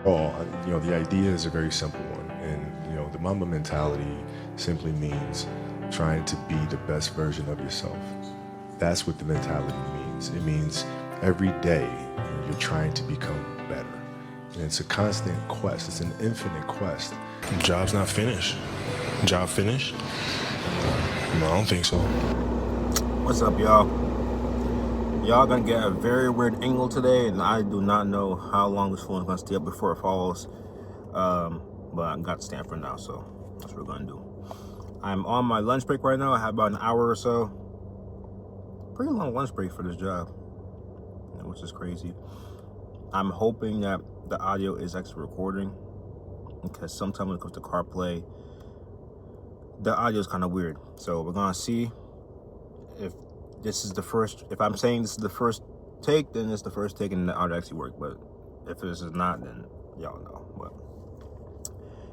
Well, the idea is a very simple one. And, the Mamba mentality simply means trying to be the best version of yourself. That's what the mentality means. It means every day you're trying to become better. And it's a constant quest, it's an infinite quest. Job's not finished. Job finished? No, I don't think so. What's up, y'all? Y'all gonna get a very weird angle today, and I do not know how long this phone is gonna stay up before it falls. But I got to stand for now, so that's what we're gonna do. I'm on my lunch break right now. I have about an hour or so. Pretty long lunch break for this job, which is crazy. I'm hoping that the audio is actually recording, because sometimes when it comes to CarPlay, the audio is kind of weird. So we're gonna see if this is the first. If I'm saying this is the first take, then it's the first take and the audio actually worked. But if this is not, then y'all know. But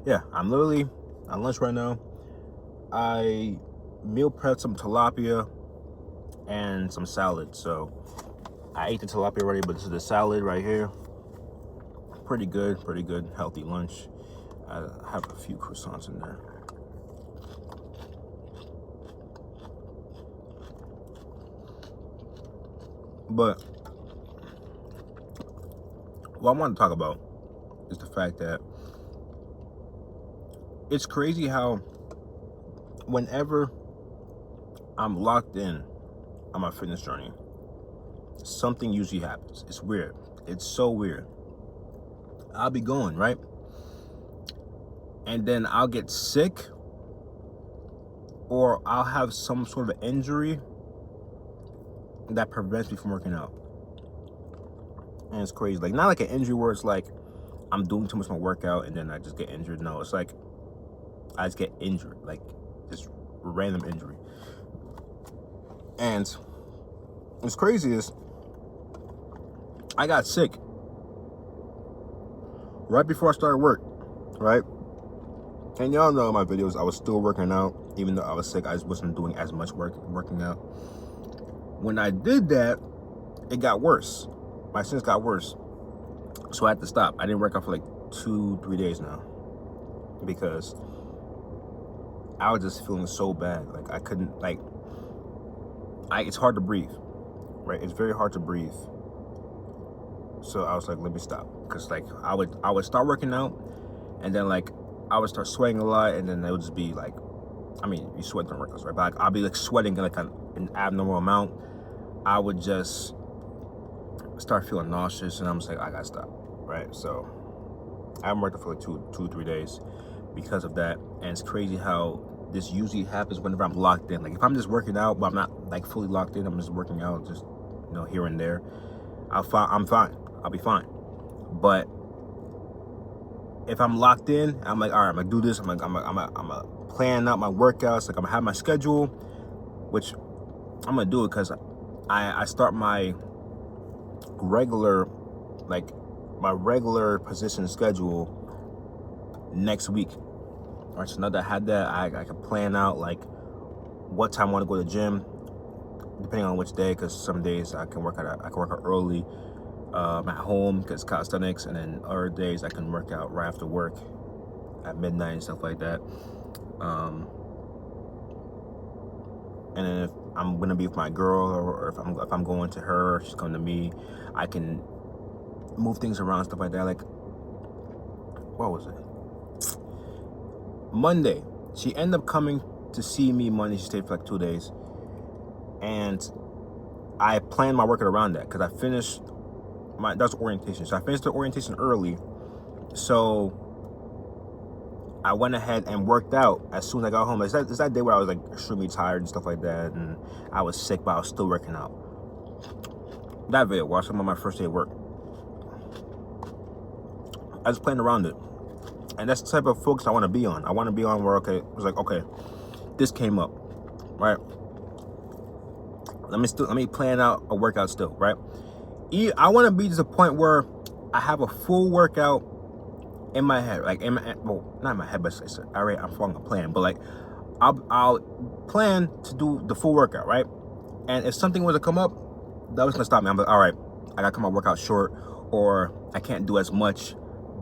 yeah, I'm literally on lunch right now. I meal prepped some tilapia and some salad. So I ate the tilapia already, but this is the salad right here. Pretty good, healthy lunch. I have a few croissants in there. But what I want to talk about is the fact that it's crazy how whenever I'm locked in on my fitness journey, something usually happens. It's weird. It's so weird. I'll be going, right? And then I'll get sick, or I'll have some sort of injury that prevents me from working out. And it's crazy. Like, not like an injury where it's like I'm doing too much of my workout and then I just get injured. No, it's like I just get injured, like just random injury. And what's crazy is I got sick right before I started work, right? And y'all know in my videos, I was still working out. Even though I was sick, I just wasn't doing as much working out. When I did that, it got worse. My sins got worse. So I had to stop. I didn't work out for like 2-3 days now, because I was just feeling so bad. Like I couldn't, it's hard to breathe, right? It's very hard to breathe. So I was like, let me stop. Because like I would start working out, and then like I would start sweating a lot, and then it would just be like, I mean, you sweat during workouts, right? But like, I'll be like sweating like an abnormal amount. I would just start feeling nauseous, and I'm just like, I gotta stop, right? So I haven't worked out for like 2-3 days because of that. And it's crazy how this usually happens whenever I'm locked in. Like if I'm just working out, but I'm not like fully locked in, I'm just working out, just here and there, I'm fine. I'll be fine. But if I'm locked in, I'm like, all right, I'm gonna do this. I'm gonna plan out my workouts. Like I'm gonna have my schedule, which I'm gonna do it because I start my regular position schedule next week. All right, so now that I had that, I can plan out like what time I want to go to the gym, depending on which day. Because some days I can work out early at home because calisthenics, and then other days I can work out right after work at midnight and stuff like that. And then if I'm gonna be with my girl, or if I'm going to her, she's coming to me, I can move things around and stuff like that. Like, what was it? Monday, she ended up coming to see me Monday. She stayed for like 2 days, and I planned my workout around that because I finished that's orientation. So I finished the orientation early, so I went ahead and worked out as soon as I got home. It's that day where I was like extremely tired and stuff like that, and I was sick, but I was still working out. That video, watch them on my first day of work. I just planned around it, and that's the type of focus I want to be on. I want to be on where, okay, it was like, okay, this came up, right? Let me plan out a workout still, right? I want to be to the point where I have a full workout in my head, like well, not in my head, but I'm following a plan. But like, I'll plan to do the full workout, right? And if something was to come up, that was gonna stop me. I'm like, all right, I gotta come my workout short, or I can't do as much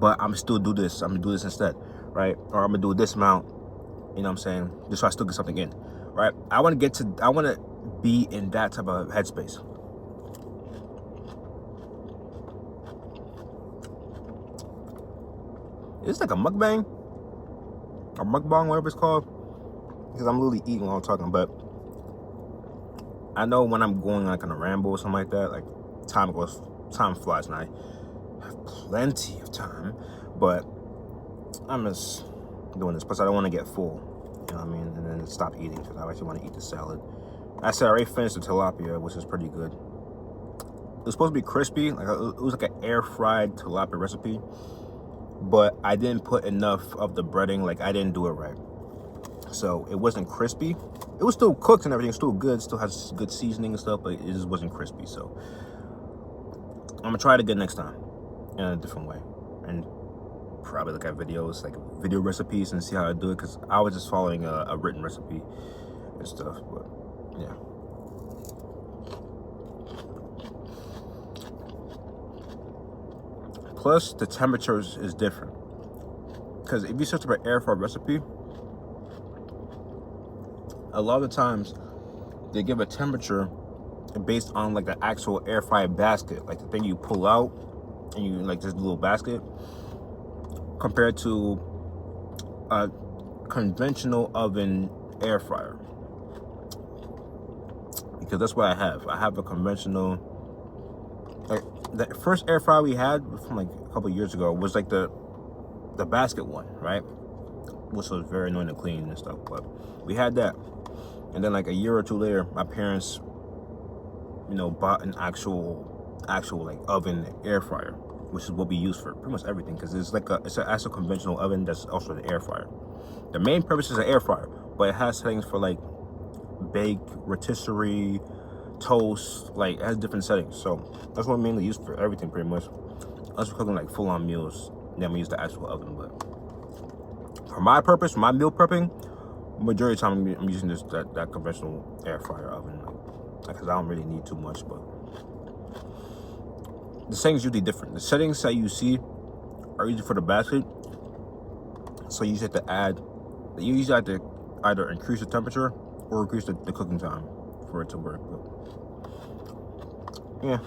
but I'm still do this. I'm gonna do this instead, right? Or I'm gonna do this amount. You know what I'm saying? Just so I still get something in, right? I want to be in that type of headspace. It's like a mukbang or mukbang, whatever it's called, because I'm literally eating while I'm talking. But I know when I'm going like on a ramble or something like that, like time flies, and I have plenty of time. But I'm just doing this. Plus, I don't want to get full. You know what I mean? And then stop eating because I actually want to eat the salad. I said I already finished the tilapia, which is pretty good. It was supposed to be crispy. Like it was like an air fried tilapia recipe, but I didn't put enough of the breading. Like I didn't do it right, so it wasn't crispy. It was still cooked and everything, still good. Still has good seasoning and stuff, but it just wasn't crispy. So I'm gonna try it again next time in a different way, and probably look at videos, like video recipes, and see how I do it. Because I was just following a written recipe and stuff, but yeah. Plus, the temperature is different. Because if you search up an air fryer recipe, a lot of the times they give a temperature based on like the actual air fryer basket, like the thing you pull out and you like this little basket, compared to a conventional oven air fryer. Because that's what I have. I have a conventional, like the first air fryer we had from like a couple years ago was like the basket one, right? Which was very annoying to clean and stuff, but we had that. And then like a year or two later, my parents, you know, bought an actual like oven air fryer, which is what we use for pretty much everything, because it's an actual conventional oven that's also an air fryer. The main purpose is an air fryer, but it has settings for like bake, rotisserie, toast, like it has different settings. So that's what I mainly use for everything pretty much. Unless we're cooking like full-on meals, then we use the actual oven. But for my purpose, my meal prepping, majority of the time I'm using that conventional air fryer oven, because I don't really need too much. But the settings usually different. The settings that you see are usually for the basket, so you usually have to either increase the temperature or increase the cooking time for it to work. But yeah.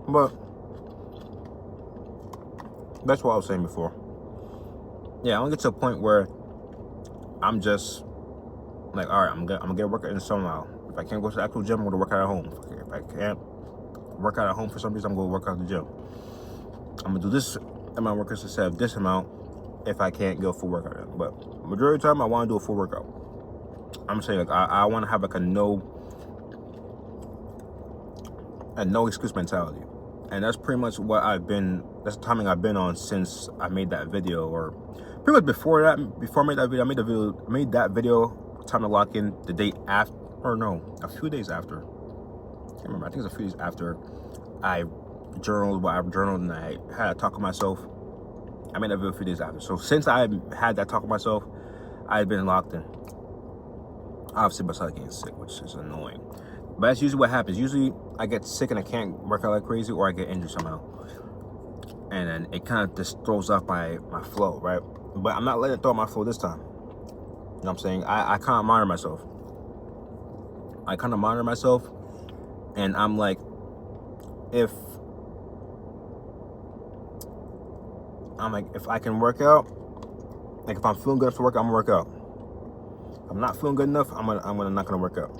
But that's what I was saying before. Yeah, I want to get to a point where I'm just like, all right, I'm gonna get a workout in somehow. If I can't go to the actual gym, I'm gonna work out at home. If I can't work out at home for some reason, I'm gonna work out at the gym. I'm gonna do this amount of workouts instead of this amount if I can't go full workout in. But majority of the time, I want to do a full workout. I'm saying like I want to have like a no excuse mentality. And that's pretty much what that's the timing I've been on since I made that video, or pretty much before I made that video. I made that video, time to lock in, the day after, or no, a few days after. I can't remember, I think it's a few days after I journaled what I journaled, and I had a talk with myself. I made that video a few days after. So since I had that talk with myself, I've been locked in. Obviously, besides getting sick, which is annoying. But that's usually what happens. Usually I get sick and I can't work out like crazy, or I get injured somehow. And then it kind of just throws off my flow, right? But I'm not letting it throw my flow this time. You know what I'm saying? I kind of monitor myself. And I'm like, if I can work out, like if I'm feeling good enough to work out, I'm gonna work out. If I'm not feeling good enough, I'm not gonna work out.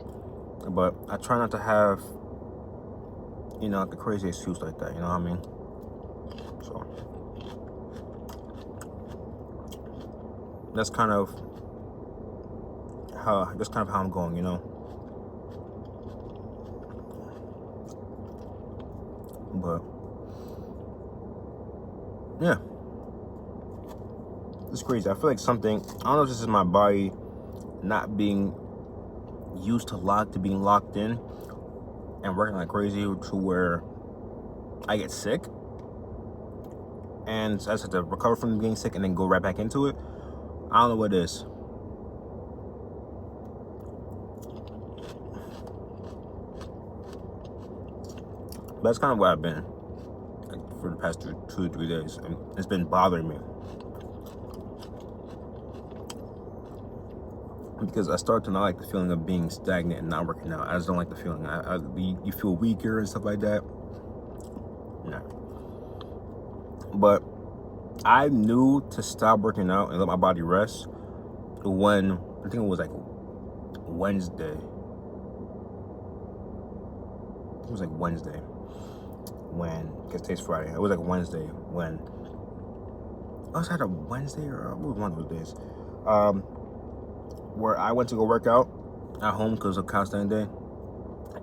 But I try not to have, you know, like a crazy excuse like that, you know what I mean? So that's kind of how I'm going, you know. But yeah, it's crazy. I feel like something, I don't know if this is my body not being used to being locked in and working like crazy, to where I get sick and I just have to recover from being sick and then go right back into it. I don't know what it is. But that's kind of where I've been like, for the past 2 to 3 days, and it's been bothering me because I start to not like the feeling of being stagnant and not working out. I just don't like the feeling. You feel weaker and stuff like that. No. But I knew to stop working out and let my body rest when, I think it was like Wednesday. It was like Wednesday when, because today's Friday. It was like Wednesday when, I was at a Wednesday or it was one of those days, where I went to go work out at home because of counseling day,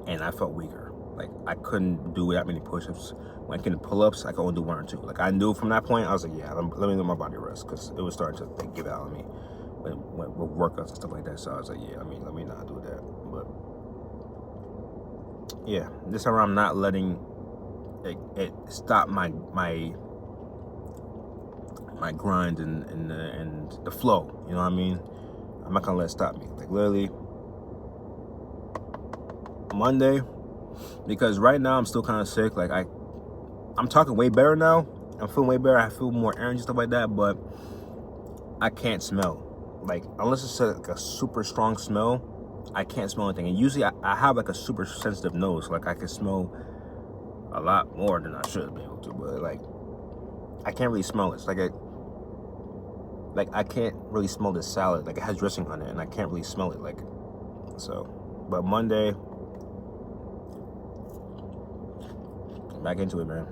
and I felt weaker. Like I couldn't do that many push-ups. When I can do pull-ups, I could only do 1 or 2. Like I knew from that point, I was like, yeah, let me let my body rest, because it was starting to like, give out on me with workouts and stuff like that. So I was like, yeah, let me not do that. But yeah, this time around, I'm not letting it stop my grind and the flow. You know what I mean? I'm not gonna let it stop me. Like literally Monday, because right now I'm still kind of sick. Like I'm talking way better now. I'm feeling way better. I feel more energy, stuff like that. But I can't smell. Like unless it's like a super strong smell, I can't smell anything. And usually I have like a super sensitive nose. Like I can smell a lot more than I should be able to. But like I can't really smell it. It's like I can't really smell the salad. Like it has dressing on it, and I can't really smell it. Like so. But Monday, back into it, man.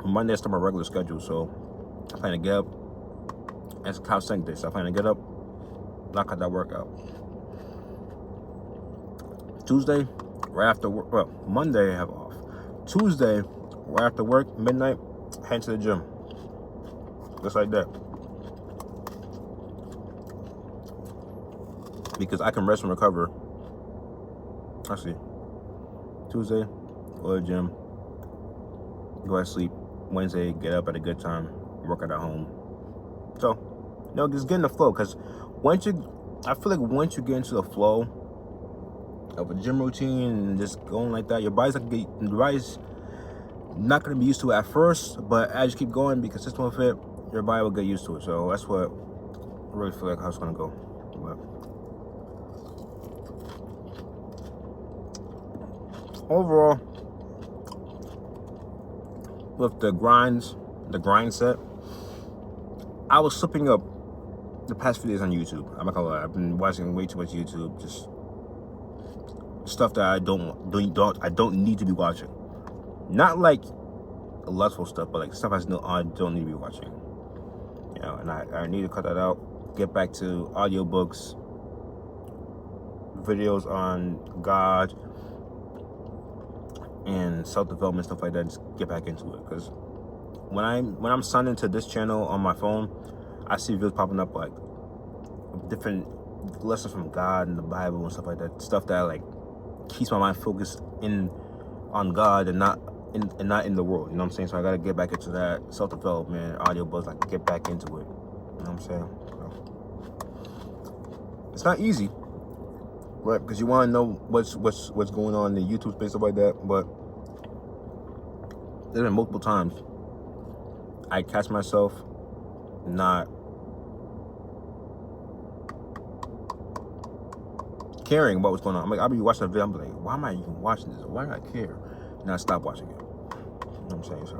Monday I start my regular schedule, so I plan to get up. It's counseling day, so I plan to get up, knock out that workout. Tuesday, right after work. Well, Monday I have off. Tuesday, right after work, midnight, head to the gym. Just like that. Because I can rest and recover. Actually, Tuesday, go to the gym, go to sleep. Wednesday, get up at a good time, work out at home. So, just get in the flow. Because I feel like once you get into the flow of a gym routine and just going like that, your body's not going to be used to it at first, but as you keep going, be consistent with it, your body will get used to it. So that's what I really feel like how it's going to go. But overall, with the grind set, I was slipping up the past few days on YouTube. I'm not gonna lie, I've been watching way too much YouTube, just stuff that I don't need to be watching. Not like lustful stuff, but like stuff I don't need to be watching. You know, and I need to cut that out. Get back to audiobooks, videos on God and self-development, stuff like that. Just get back into it, because when I'm signed into this channel on my phone, I see videos popping up like different lessons from God and the Bible and stuff like that. Stuff that like keeps my mind focused on God and not in the world. You know what I'm saying? So I gotta get back into that self-development, audiobooks, like get back into it. You know what I'm saying? So, it's not easy, right? Because you want to know what's going on in the YouTube space, stuff like that. But there's been multiple times I catch myself not caring about what's going on. I'll be watching a video, I'm like, why am I even watching this? Why do I care? And I stop watching it. You know what I'm saying? So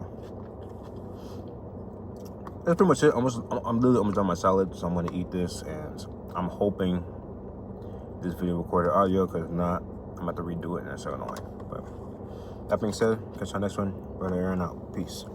that's pretty much it. I'm literally almost done my salad, so I'm gonna eat this, and I'm hoping this video recorded audio, because if not, I'm about to redo it, and that's so annoying. But that being said, catch you on the next one. Brother Aaron out. Peace.